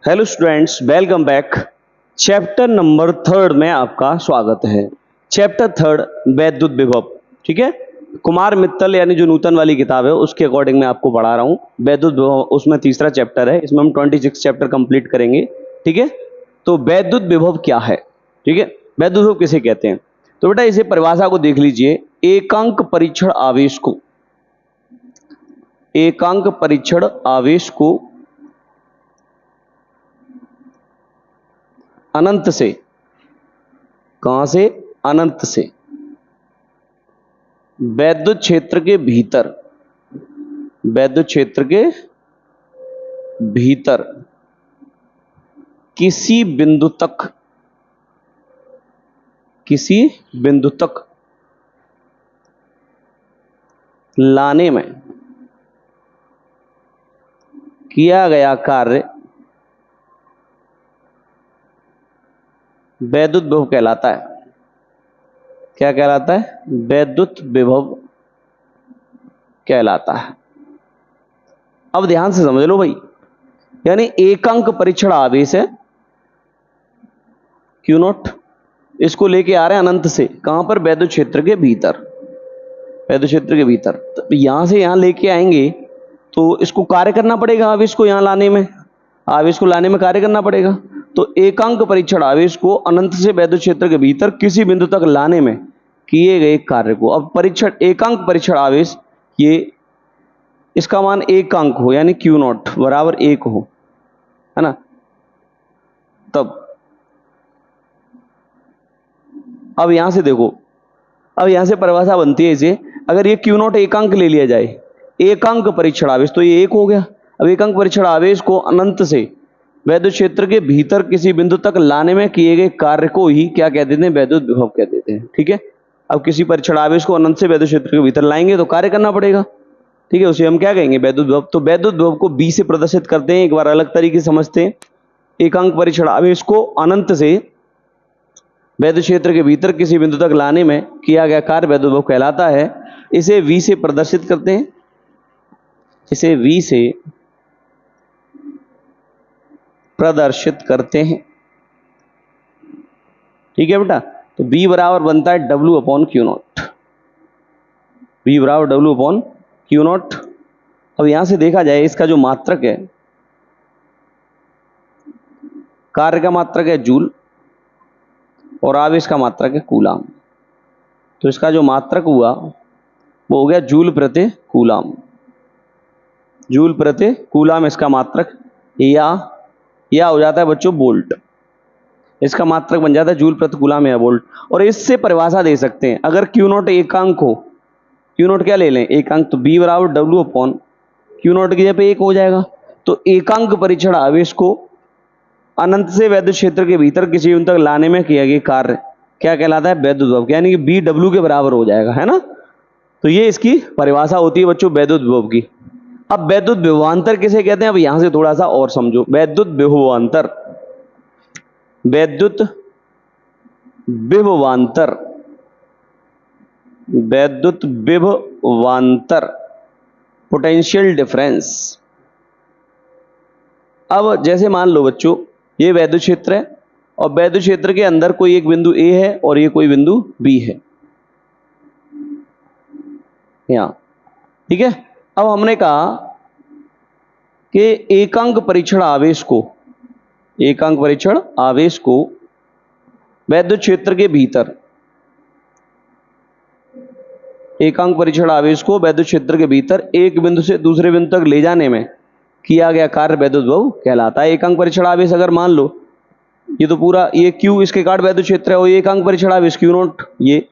Hello students, welcome back. Chapter number 3 में आपका स्वागत है। चैप्टर 3 वैद्युत विभव। ठीक है, कुमार मित्तल यानी जो नूतन वाली किताब है उसके अकॉर्डिंग मैं आपको पढ़ा रहा हूँ वैद्युत विभव। उसमें तीसरा चैप्टर है, इसमें हम 26 चैप्टर कंप्लीट करेंगे। ठीक है, तो वैद्युत विभव क्या है? ठीक है, वैद्युत विभव किसे कहते हैं? तो बेटा इसे परिभाषा को देख लीजिए। एकांक परीक्षण आवेश को, एकांक परीक्षण आवेश को अनंत से, कहां से? अनंत से वैद्युत क्षेत्र के भीतर, वैद्युत क्षेत्र के भीतर किसी बिंदु तक, किसी बिंदु तक लाने में किया गया कार्य वैद्युत विभव कहलाता है। क्या कहलाता है? वैद्युत विभव कहलाता है। अब ध्यान से समझ लो भाई, यानी एकांक परीक्षण आवेश है क्यू नॉट, इसको लेके आ रहे हैं अनंत से। कहां पर? वैद्युत क्षेत्र के भीतर, वैद्युत क्षेत्र के भीतर। तो यहां से यहां लेके आएंगे तो इसको कार्य करना पड़ेगा, आवेश को यहां लाने में, आवेश को लाने में कार्य करना पड़ेगा। तो एकांक परीक्षण आवेश को अनंत से वैद्युत क्षेत्र के भीतर किसी बिंदु तक लाने में किए गए कार्य को, अब परीक्षण, एकांक परीक्षण आवेश, ये इसका मान एकांक हो यानी क्यू नॉट बराबर 1 हो, है ना? तब अब यहां से देखो, अब यहां से परिभाषा बनती है इसे, अगर ये क्यू नॉट एकांक ले लिया जाए, एकांक परीक्षण आवेश, तो ये 1 हो गया। अब एकांक परीक्षण आवेश को अनंत से वैद्युत क्षेत्र के भीतर किसी बिंदु तक लाने में किए गए कार्य को ही क्या कह देते हैं? वैद्युत विभव कह देते हैं। ठीक है, अब किसी परीक्षण आवेश को अनंत से वैद्युत क्षेत्र के भीतर लाएंगे तो कार्य करना पड़ेगा। ठीक है, उसे हम क्या कहेंगे? वैद्युत विभव। तो वैद्युत विभव को बी से प्रदर्शित करते हैं, एक बार अलग तरीके से समझते हैं। एकांक परीक्षण आवेश को अनंत से वैद्युत क्षेत्र के भीतर किसी बिंदु तक लाने में किया गया कार्य वैद्युत विभव कहलाता है। इसे वी से प्रदर्शित करते हैं, इसे वी से प्रदर्शित करते हैं। ठीक है बेटा, तो B बराबर बनता है W upon Q not, B बराबर W अपॉन क्यू नॉट। अब यहां से देखा जाए, इसका जो मात्रक है, कार्य का मात्रक है जूल और आवेश का मात्रक है कूलाम। तो इसका जो मात्रक हुआ वो हो गया जूल प्रति कूलाम, जूल प्रति कूलाम इसका मात्रक, या हो जाता है बच्चों वोल्ट, इसका मात्रक बन जाता है जूल प्रति कूलाम या वोल्ट। और इससे परिभाषा दे सकते हैं, अगर क्यू नॉट एकांक हो, क्यू नॉट क्या ले लें? एकांक, तो B बराबर W अपॉन क्यू नॉट की जगह पे 1 हो जाएगा। तो एकांक परीक्षण आवेश को अनंत से वैद्युत क्षेत्र के भीतर किसी बिंदु तक लाने में किया गया कार्य क्या कहलाता है? वैद्युत विभव, यानी कि B W के बराबर हो जाएगा, है ना? तो ये इसकी परिभाषा होती है बच्चों वैद्युत विभव की। अब वैद्युत विभवांतर किसे कहते हैं? अब यहां से थोड़ा सा और समझो। वैद्युत विभवांतर, वैद्युत विभवांतर, वैद्युत विभवांतर, पोटेंशियल डिफरेंस। अब जैसे मान लो बच्चों, ये वैद्युत क्षेत्र है और वैद्युत क्षेत्र के अंदर कोई एक बिंदु A है और ये कोई बिंदु B है यहां। ठीक है, अब हमने कहा कि एकांक परीक्षण आवेश को, एकांक परीक्षण आवेश को वैद्युत क्षेत्र के भीतर, एकांक परीक्षण आवेश को वैद्युत क्षेत्र के भीतर एक बिंदु से दूसरे बिंदु तक ले जाने में किया गया कार्य वैद्युत विभव कहलाता है। एकांक परीक्षण आवेश अगर मान लो, ये तो पूरा ये Q इसके काट वैद्युत क्षेत्र है और ये एकांक परीक्षण आवेश Q नॉट, ये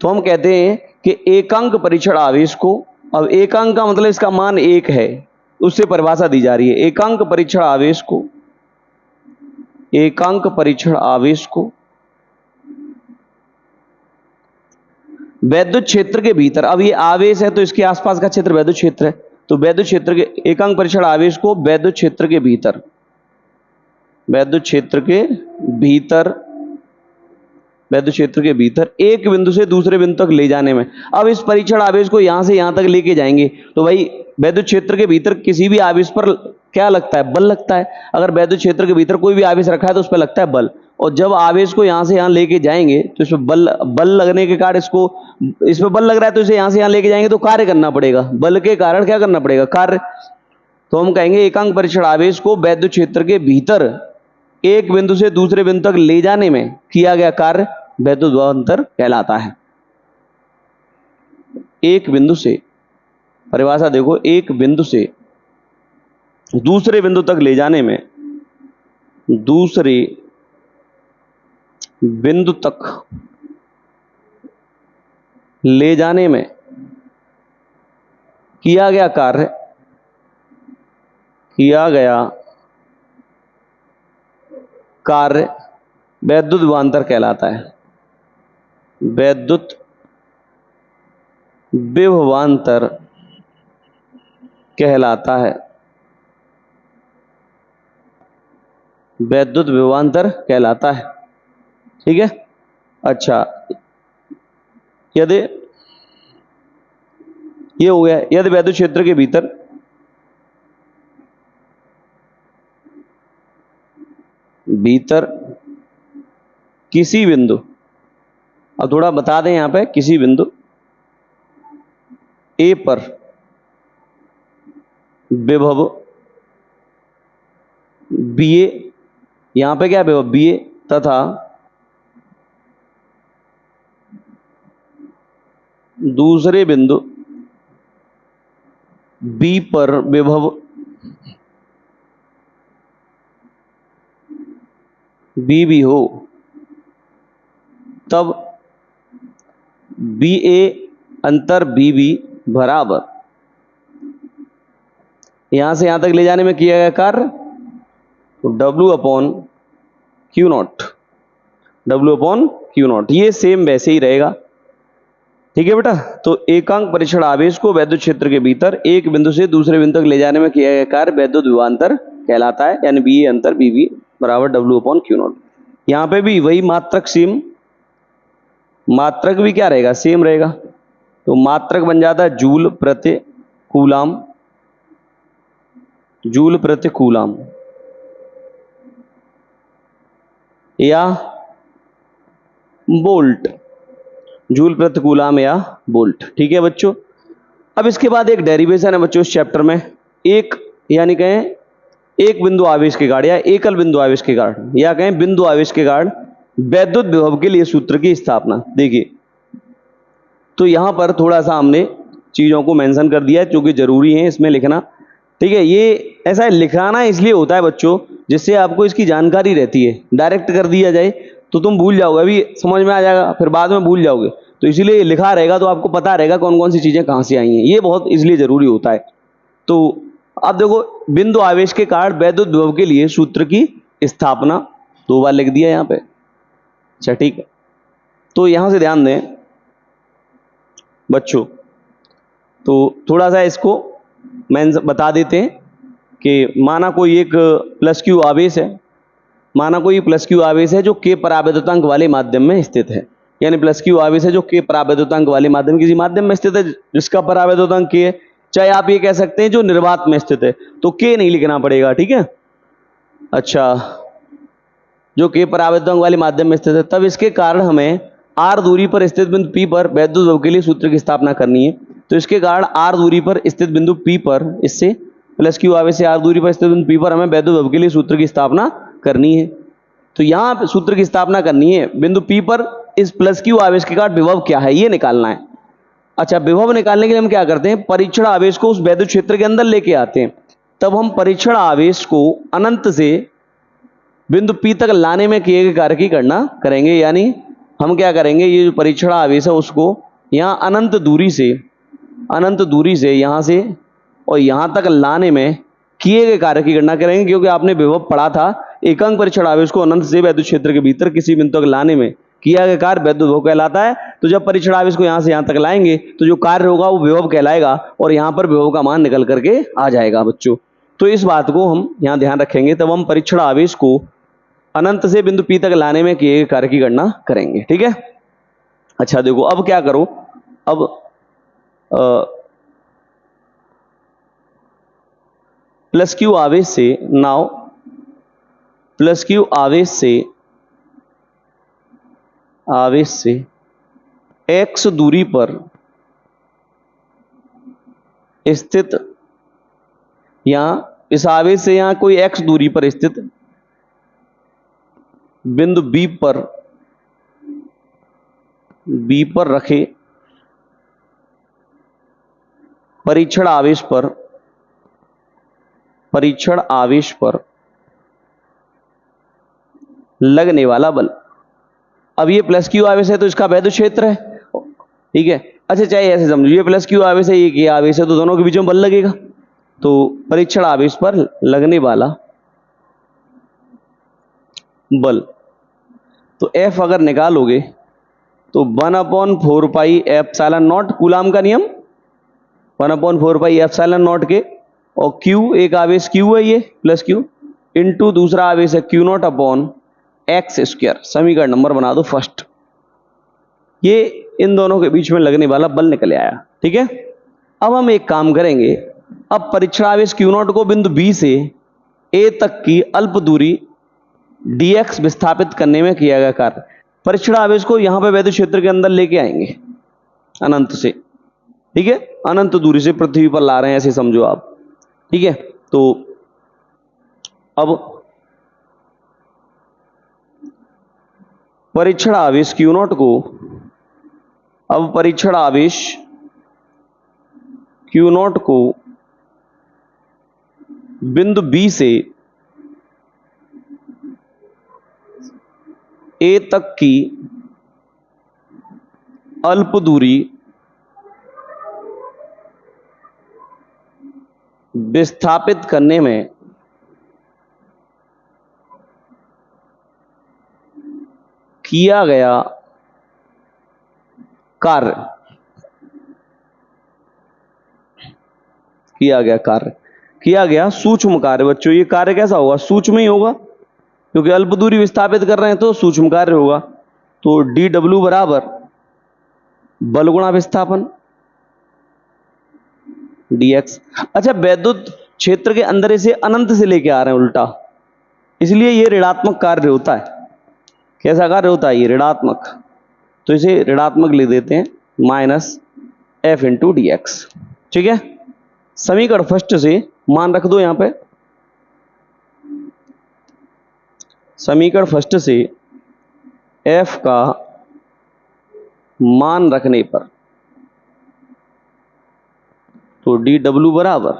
तो हम कहते हैं कि एकांक परीक्षण आवेश को, अब एकांक का मतलब इसका मान 1 है, उससे परिभाषा दी जा रही है। एकांक परीक्षण आवेश को, एकांक परीक्षण आवेश को वैद्युत क्षेत्र के भीतर, अब ये आवेश है तो इसके आसपास का क्षेत्र वैद्युत क्षेत्र है, तो वैद्युत क्षेत्र के, एकांक परीक्षण आवेश को वैद्युत क्षेत्र के भीतर, वैद्युत क्षेत्र के भीतर, वैद्युत क्षेत्र के भीतर एक बिंदु से दूसरे बिंदु तक ले जाने में। अब इस परीक्षण आवेश को यहां से यहां तक लेके जाएंगे तो भाई वैद्युत क्षेत्र के भीतर किसी भी आवेश पर क्या लगता है? बल लगता है। अगर वैद्युत क्षेत्र के भीतर कोई भी आवेश रखा है तो उस पर लगता है बल, और जब आवेश को यहां से यहां लेके जाएंगे तो इस पर बल लगने के कारण इस पर बल लग रहा है तो इसे यहां से यहां लेके जाएंगे तो कार्य करना पड़ेगा, बल के कारण क्या करना पड़ेगा? कार्य। तो हम कहेंगे एकांक परीक्षण आवेश को वैद्युत क्षेत्र के भीतर एक बिंदु से दूसरे बिंदु तक ले जाने में किया गया कार्य वैद्युत विभवांतर कहलाता है। एक बिंदु से, परिभाषा देखो, एक बिंदु से दूसरे बिंदु तक ले जाने में, दूसरे बिंदु तक ले जाने में किया गया कार्य वैद्युत विभवांतर कहलाता है। वैद्युत विभवांतर कहलाता है। वैद्युत विभवांतर कहलाता है। ठीक है। अच्छा, यदि ये हो गया, यदि वैद्युत क्षेत्र के भीतर किसी बिंदु, अब थोड़ा बता दें यहां पे, किसी बिंदु ए पर विभव बीए, यहां पे क्या विभव बीए, तथा दूसरे बिंदु बी पर विभव बी भी हो, तब बी ए अंतर बी बी बराबर, यहां से यहां तक ले जाने में किया गया कार्य तो W अपॉन क्यू नॉट, ये सेम वैसे ही रहेगा। ठीक है बेटा। तो एकांक परीक्षण आवेश को वैद्युत क्षेत्र के भीतर एक बिंदु से दूसरे बिंदु तक ले जाने में किया गया कार्य वैद्युत विभवांतर कहलाता है, यानी बी ए अंतर बी बी बराबर W अपॉन क्यू नॉट। यहां पे भी वही मात्रक सेम, मात्रक भी क्या रहेगा? सेम रहेगा। तो मात्रक बन जाता है जूल प्रति कूलाम, जूल प्रति कूलाम या वोल्ट, जूल प्रति कूलाम या वोल्ट। ठीक है बच्चों। अब इसके बाद एक डेरिवेशन है बच्चों इस चैप्टर में, एक यानी कहें एक बिंदु आवेश के कारण या एकल बिंदु आवेश के कारण या कहें बिंदु आवेश के कारण वैद्युत विभव के लिए सूत्र की स्थापना। देखिए, तो यहां पर थोड़ा सा हमने चीजों को मेंशन कर दिया है जो कि जरूरी है इसमें लिखना। ठीक है। ये ऐसा लिखाना इसलिए होता है बच्चों जिससे आपको इसकी जानकारी रहती है, डायरेक्ट कर दिया जाए तो तुम भूल जाओगे, अभी समझ में आ जाएगा फिर बाद में भूल जाओगे, तो इसीलिए लिखा रहेगा तो आपको पता रहेगा कौन कौन सी चीजें कहां से आई हैं, ये बहुत इसलिए जरूरी होता है। तो अब देखो, बिंदु आवेश के कारण वैद्युत विभव के लिए सूत्र की स्थापना 2 बार लिख दिया यहां पे। अच्छा ठीक है। तो यहां से ध्यान दें बच्चों, तो थोड़ा सा इसको मैं बता देते हैं कि माना कोई एक प्लस क्यू आवेश है, माना कोई प्लस क्यू आवेश है जो के परावैद्युतांक वाले माध्यम में स्थित है, यानी प्लस क्यू आवेश है जो के परावैद्युतांक वाले माध्यम, किसी माध्यम में स्थित है जिसका परावैद्युतांक के है, चाहे आप ये कह सकते हैं जो निर्वात में स्थित है, तो के नहीं लिखना पड़ेगा। ठीक है। अच्छा, जो के परावैद्युतांक वाले माध्यम में स्थित है, तब इसके कारण हमें आर दूरी पर स्थित बिंदु पी पर वैद्युत विभव के लिए सूत्र की स्थापना करनी है। तो इसके कारण आर दूरी पर स्थित बिंदु पी पर, इससे प्लस क्यू आवेश से आर दूरी पर स्थित बिंदु पी पर हमें वैद्युत विभव के लिए सूत्र की स्थापना करनी है। तो यहां सूत्र की स्थापना करनी है, बिंदु पी पर इस प्लस क्यू आवेश के कारण विभव क्या है ये निकालना है। अच्छा, विभव निकालने के लिए हम क्या करते हैं, परीक्षण आवेश को उस वैद्युत क्षेत्र के अंदर लेके आते हैं। तब हम परीक्षण आवेश को अनंत से बिंदु पी तक लाने में किए गए कार्य की गणना करेंगे, यानी हम क्या करेंगे, ये जो परीक्षण आवेश है उसको यहाँ अनंत दूरी से यहाँ से और यहाँ तक लाने में किए गए कार्य की गणना करेंगे, क्योंकि आपने विभव पढ़ा था एकांक परीक्षण आवेश को अनंत से वैद्युत क्षेत्र के भीतर किसी बिंदु तक लाने में किया गया कार्य वैद्युत विभव कहलाता है। तो जब परीक्षण आवेश को यहाँ से यहाँ तक लाएंगे तो जो कार्य होगा वो विभव कहलाएगा और यहाँ पर विभव का मान निकल करके आ जाएगा बच्चों। तो इस बात को हम यहाँ ध्यान रखेंगे, तब हम परीक्षण आवेश को अनंत से बिंदु पी तक लाने में किए गए कार्य की गणना करेंगे। ठीक है। अच्छा देखो, अब क्या करो, अब प्लस क्यू आवेश से, नाउ प्लस क्यू आवेश से x दूरी पर स्थित, यहां इस आवेश से यहां कोई x दूरी पर स्थित बिंदु B पर रखे परीक्षण आवेश पर लगने वाला बल। अब ये प्लस क्यू आवेश है तो इसका वैद्युत क्षेत्र है, ठीक है। अच्छा चाहे ऐसे समझो, ये प्लस क्यू आवेश है, ये आवेश है, तो दोनों के बीच में बल लगेगा। तो परीक्षण आवेश पर लगने वाला बल, तो F अगर निकालोगे तो 1/4 पाई एप्सिलॉन नॉट, कूलाम का नियम 1/4 पाई एप्सिलॉन नॉट के, और Q एक आवेश Q है ये प्लस Q, इंटू दूसरा आवेश है Q not upon x square. समीकरण नंबर बना दो फर्स्ट। ये इन दोनों के बीच में लगने वाला बल निकल आया, ठीक है। अब हम एक काम करेंगे, अब परीक्षण आवेश Q नॉट को बिंदु B से A तक की अल्प दूरी dx विस्थापित करने में किया गया कार्य। परीक्षण आवेश को यहां पे वैद्युत क्षेत्र के अंदर लेके आएंगे अनंत से, ठीक है, अनंत दूरी से पृथ्वी पर ला रहे हैं, ऐसे समझो आप, ठीक है। तो अब परीक्षण आवेश Q नॉट को, अब परीक्षण आवेश Q नॉट को बिंदु B से A तक की अल्प दूरी विस्थापित करने में किया गया कार्य, किया गया सूक्ष्म कार्य। बच्चों ये कार्य कैसा होगा? सूक्ष्म ही होगा, क्योंकि अल्प दूरी विस्थापित कर रहे हैं तो सूक्ष्म कार्य होगा। तो dw बराबर बल गुणा विस्थापन dx। अच्छा, वैद्युत क्षेत्र के अंदर इसे अनंत से लेके आ रहे हैं उल्टा, इसलिए ये ऋणात्मक कार्य होता है। कैसा कार्य होता है? ये ऋणात्मक। तो इसे ऋणात्मक लिख देते हैं, minus f into D x, ठीक है। समीकरण फर्स्ट से मान रख दो यहां पे, समीकरण फर्स्ट से f का मान रखने पर, तो dw बराबर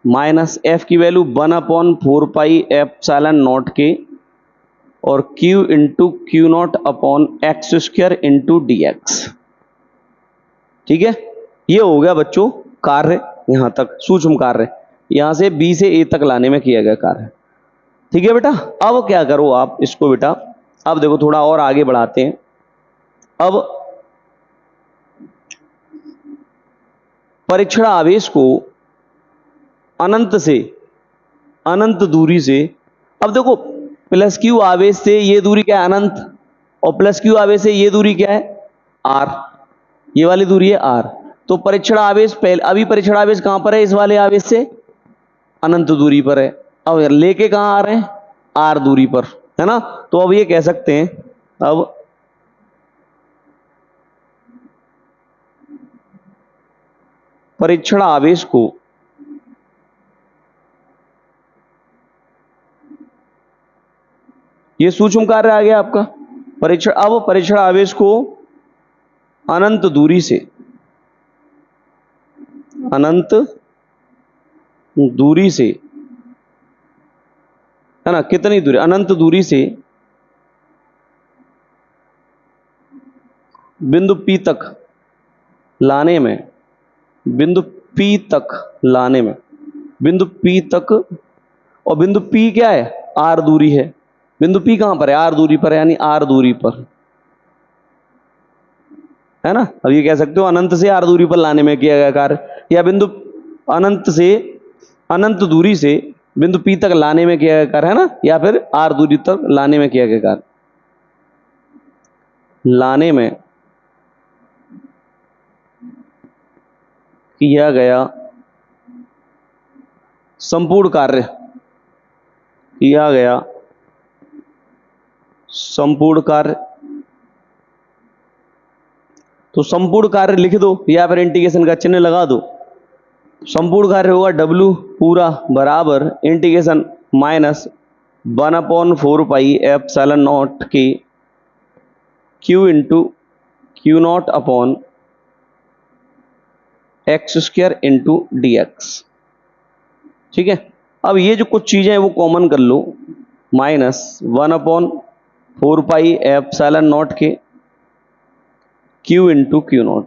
माइनस f की वैल्यू 1/4 पाई एप्सिलॉन नॉट के, और q into Q not upon x square into D x, ठीक है। ये हो गया बच्चों कार्य, यहां तक सूक्ष्म कार्य, यहां से B से A तक लाने में किया गया कार्य, ठीक है बेटा। अब क्या करो आप इसको बेटा, अब देखो थोड़ा और आगे बढ़ाते हैं। अब परीक्षण आवेश को अनंत से, अनंत दूरी से, अब देखो प्लस क्यू आवेश से ये दूरी क्या है? अनंत। और प्लस क्यू आवेश से ये दूरी क्या है? r, ये वाली दूरी है r। तो परीक्षण आवेश पहले, अभी परीक्षण आवेश कहां पर है? इस वाले आवेश से अनंत दूरी पर है। अब लेके कहां आ रहे हैं? r दूरी पर, है ना। तो अब ये कह सकते हैं, अब परीक्षण आवेश को ये सूक्ष्म कार्य आ गया आपका परीक्षण। अब परीक्षण आवेश को अनंत दूरी से, अनंत दूरी से, है ना, कितनी दूरी? अनंत दूरी से बिंदु P तक लाने में, बिंदु P तक लाने में, बिंदु P तक, और बिंदु P क्या है? R दूरी है। बिंदु P कहां पर है? R दूरी पर है, यानी R दूरी पर, है ना। अब ये कह सकते हो अनंत से R दूरी पर लाने में किया गया कार्य, या बिंदु अनंत से, अनंत दूरी से बिंदु P तक लाने में किया गया कार्य, है ना, या फिर R दूरी तक लाने में किया गया कार्य। लाने में किया गया संपूर्ण कार्य किया गया, संपूर्ण कार्य, तो संपूर्ण कार्य लिख दो या फिर इंटीग्रेशन का चिन्ह लगा दो। संपूर्ण कार्य होगा W पूरा बराबर इंटीग्रेशन माइनस 1/4πε0 के Q into Q0 upon x² into dx। ठीक है, अब ये जो कुछ चीजें हैं वो कॉमन कर लो, माइनस 1/4πε0 के Q इंटू Q0,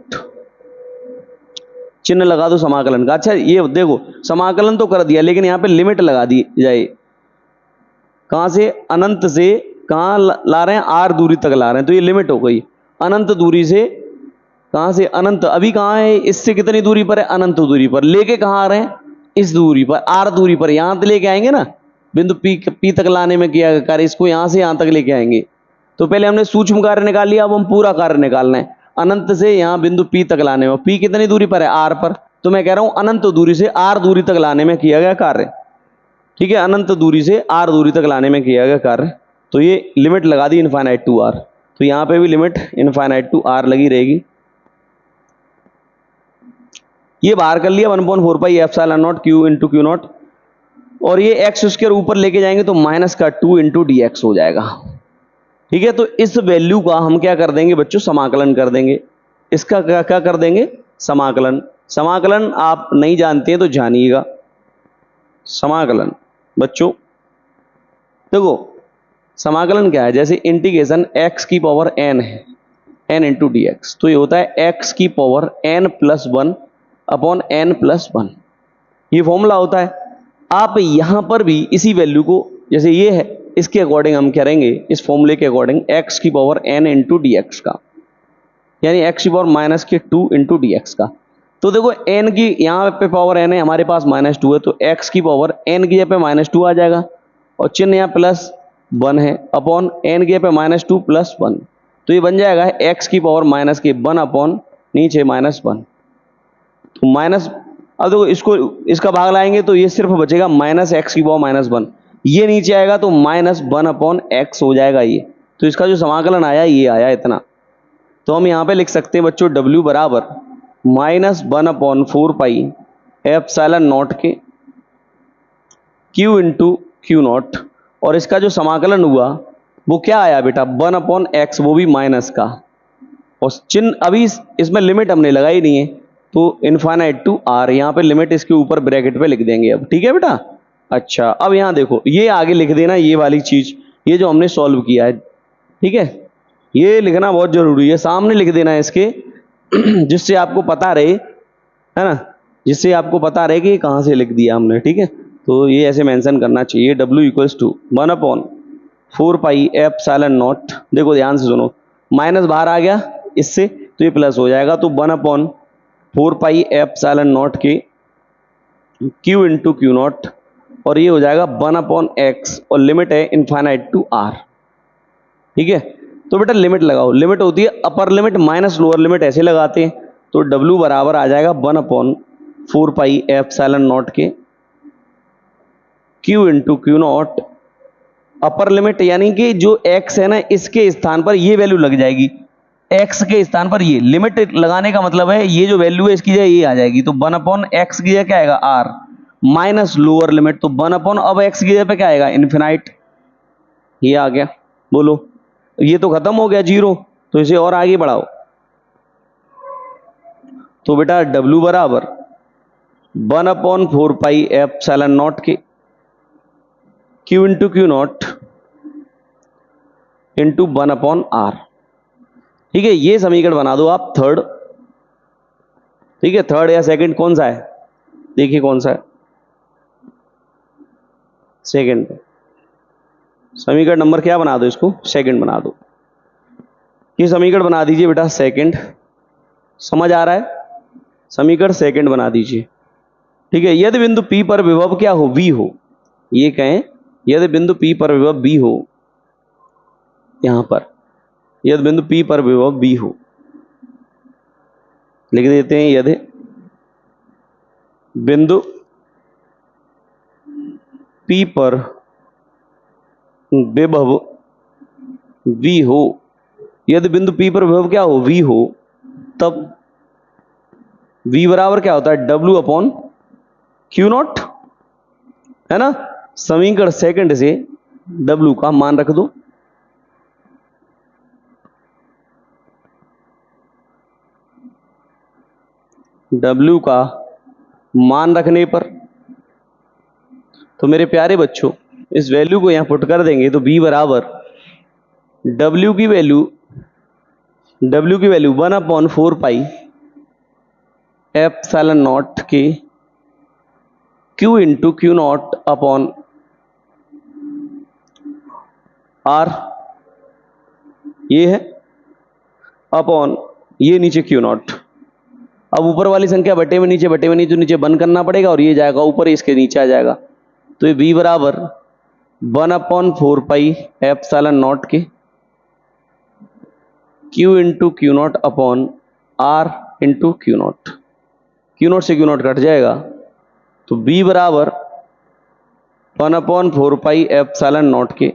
चिन्ह लगा दो समाकलन का। अच्छा ये देखो समाकलन तो कर दिया, लेकिन यहाँ पे लिमिट लगा दी जाए। कहां से? अनंत से कहां ला रहे हैं? r दूरी तक ला रहे हैं, तो ये लिमिट हो गई। अनंत दूरी से कहां से? अनंत। अभी कहां है? इससे कितनी दूरी पर है? अनंत दूरी पर। लेके कहां आ रहे हैं? इस दूरी पर, r दूरी पर। यहां तक लेके आएंगे ना, बिंदु p तक लाने में किया कार्य, इसको यहां से यहां तक लेके आएंगे। तो पहले हमने सूक्ष्म कार्य निकाल लिया, अब हम पूरा कार्य निकालना है। अनंत से यहां बिंदु P तक लाने में, P कितनी दूरी पर है? R पर। तो मैं कह रहा हूं अनंत दूरी से R दूरी तक लाने में किया गया कार्य। ठीक है, अनंत दूरी से R दूरी तक लाने में किया गया कार्य। तो ये लिमिट लगा दी इनफाइनाइट टू R, तो यहां पे भी लिमिट इनफाइनाइट टू R लगी रहेगी। ये बाहर कर लिया 1/4πε0 Q इंटू Q0, और ये एक्स स्क्वायर ऊपर लेके जाएंगे तो माइनस का 2 इंटू dx हो जाएगा। ठीक है, तो इस वैल्यू का हम क्या कर देंगे बच्चों? समाकलन कर देंगे। इसका क्या क्या कर देंगे? समाकलन। समाकलन आप नहीं जानते हैं तो जानिएगा। समाकलन बच्चों देखो, समाकलन क्या है? जैसे इंटीग्रेशन x की पावर n है, n इंटू dx, तो ये होता है x की पावर n+1 अपॉन n+1। ये फॉर्मूला होता है। आप यहां पर भी इसी वैल्यू को, जैसे ये है, इसके अकॉर्डिंग हम करेंगे, इस फॉर्मूले के अकॉर्डिंग x की पावर n इंटू dx का, यानी x की पावर माइनस के 2 इंटू dx का। तो देखो n की यहाँ पे पावर n है, हमारे पास -2 है, तो x की पावर n की जगह पे -2 आ जाएगा, और चिन्ह यहाँ +1 है, अपॉन n की जगह पे -2 +1, तो ये बन जाएगा x की पावर -1 अपॉन नीचे -1। तो माइनस, अब देखो इसको इसका भाग लाएंगे तो ये सिर्फ बचेगा -x की पावर -1, ये नीचे आएगा तो -1 अपॉन x हो जाएगा ये। तो इसका जो समाकलन आया ये आया इतना। तो हम यहाँ पे लिख सकते हैं बच्चों w बराबर -1/4πε0 के Q इंटू Q0, और इसका जो समाकलन हुआ वो क्या आया बेटा? 1/x, वो भी माइनस का, और चिन्ह अभी इसमें लिमिट हमने लगाई नहीं है, तो इनफाइनाइट टू R, यहाँ पे लिमिट इसके ऊपर ब्रैकेट पे लिख देंगे अब। ठीक है बेटा? अच्छा, अब यहाँ देखो, ये आगे लिख देना ये वाली चीज, ये जो हमने सॉल्व किया है। ठीक है, ये लिखना बहुत जरूरी है, सामने लिख देना है इसके जिससे आपको पता रहे, है ना, जिससे आपको पता रहे कि कहाँ से लिख दिया हमने। ठीक है, तो ये ऐसे मेंशन करना चाहिए, W इक्वल्स टू 1/4πε0। देखो ध्यान से सुनो, माइनस बाहर आ गया इससे, तो ये प्लस हो जाएगा, तो 1/4πε0 के Q इंटू Q0, और ये हो जाएगा 1/x, और लिमिट है इनफाइनाइट टू R। ठीक है, तो बेटा लिमिट लगाओ। लिमिट होती है upper limit minus lower limit, ऐसे लगाते हैं, तो W बराबर आ जाएगा 1/4πε0 के Q into Q0, upper limit यानी कि जो x है ना, इसके स्थान पर ये वैल्यू लग जाएगी, x के स्थान पर ये लिमिट लगाने का मतलब है ये जो वैल्यू है इसकी जगह ये आ जाएगी, तो 1/x की जगह क्या आएगा? R माइनस लोअर लिमिट, तो 1/, अब x की जगह पे क्या आएगा? इन्फिनाइट। ये आ गया, बोलो, ये तो खत्म हो गया 0, तो इसे और आगे बढ़ाओ। तो बेटा W बराबर 1/4πε0 के Q into Q0 into 1/R। ठीक है, ये समीकरण बना दो आप थर्ड। ठीक है, थर्ड या सेकंड कौन सा है? देखिए कौन सा है, सेकंड। समीकरण नंबर क्या बना दो इसको? सेकंड बना दो। ये समीकरण बना दीजिए बेटा सेकंड, समझ आ रहा है? समीकरण सेकंड बना दीजिए। ठीक है, यदि बिंदु P पर विभव क्या हो? V हो। ये कहें यदि बिंदु P पर विभव V हो, यहां पर यदि बिंदु P पर विभव V हो, लिख देते हैं यदि बिंदु P पर विभव V हो, यदि बिंदु P पर विभव क्या हो, V हो, तब V बराबर क्या होता है, W अपॉन Q नॉट, है ना। समीकरण सेकंड से W का मान रख दो। W का मान रखने पर तो मेरे प्यारे बच्चों इस वैल्यू को यहां पुट कर देंगे तो B बराबर W की वैल्यू 1/4 एप्सिलॉन नॉट के Q into Q not upon R, ये है अपॉन ये नीचे Q नॉट। अब ऊपर वाली संख्या बटे में नीचे तो नीचे बंद करना पड़ेगा और ये जाएगा ऊपर, इसके नीचे आ जाएगा। तो ये B बराबर 1/4 एप्सिलॉन नॉट के Q into Q not upon R into Q not. Q not से Q नॉट कट जाएगा तो B बराबर 1/4 एप्सिलॉन नॉट के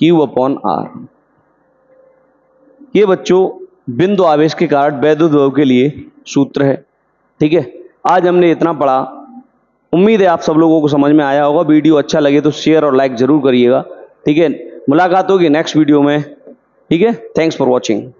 Q अपॉन R। ये बच्चों बिंदु आवेश के कारण वैद्युत विभव के लिए सूत्र है। ठीक है, आज हमने इतना पढ़ा। उम्मीद है आप सब लोगों को समझ में आया होगा। वीडियो अच्छा लगे तो शेयर और लाइक जरूर करिएगा। ठीक है, मुलाकात होगी नेक्स्ट वीडियो में। ठीक है, थैंक्स फॉर वॉचिंग।